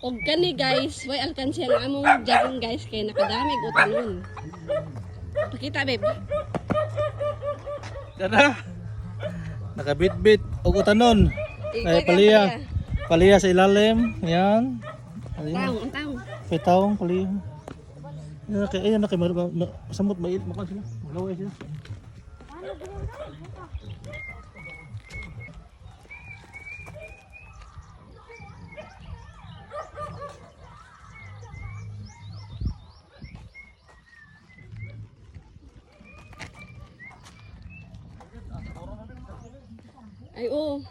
Og kani guys, way alkansi ang among jagon guys kay nakadamig utanon. Pakita babe. Kada. Nakabit-bit og utanon. Ikaw Ay ka, paliya. Paliya sa ilalim. Yan. Taong, ang taong. Pitawong paliya. Yan kay ayan na kay samot mait mo sila. Malaway sila. Ay oo.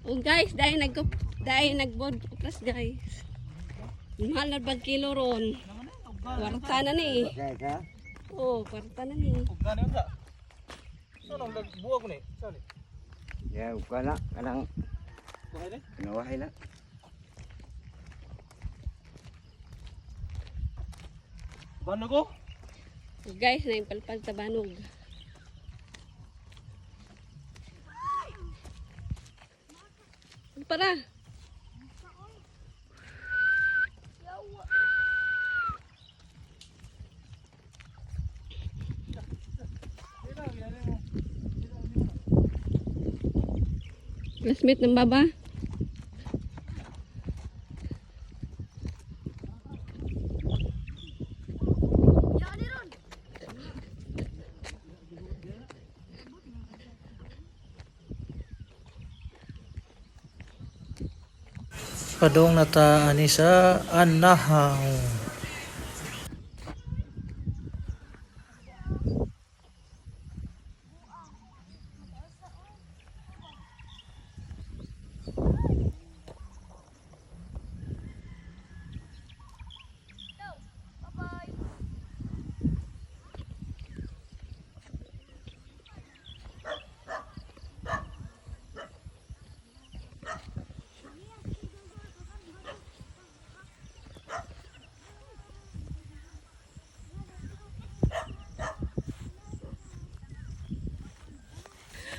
Oh guys, dahil nagbod plus guys. Mahal na bag kilo ron. Kwarta na ni. Oh, kwarta na ni. Ug gani unsa? Saan ang nagbuwag ko ni? Saan ni? Ya, ukala kanang Buhay ni? pinawahay na. Bano ko? Oh, guys, naipalpal sa banog. Para. Classmate ng baba. Padong nata ani sa anahaw.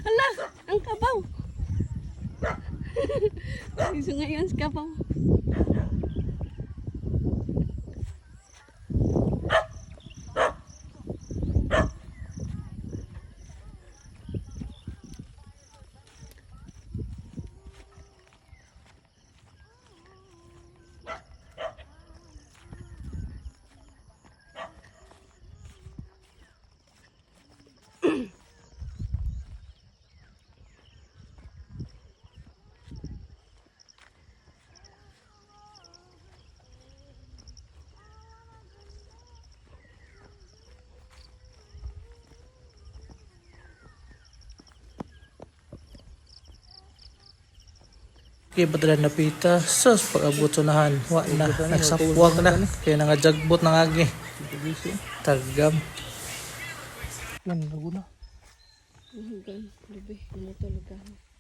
Hala, ang kabaw. Gusto ngayon sa kabaw. Kaya badala na pita sus pag-abot sunahan wa na nagsapwag na kaya nangajagbot ng agi tagam yan laguna Hanggang lubi, lumutulog ako.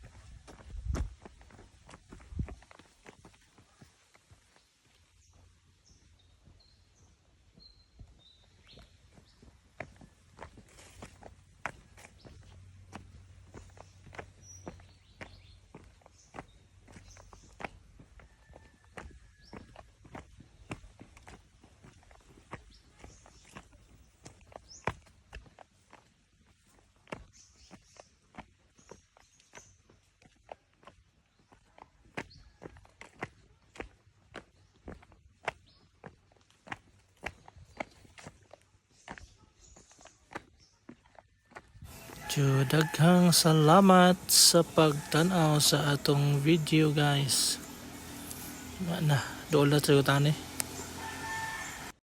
So, daghang salamat sa pagtanaw sa atong video guys. Na, doon lang sa utang ni.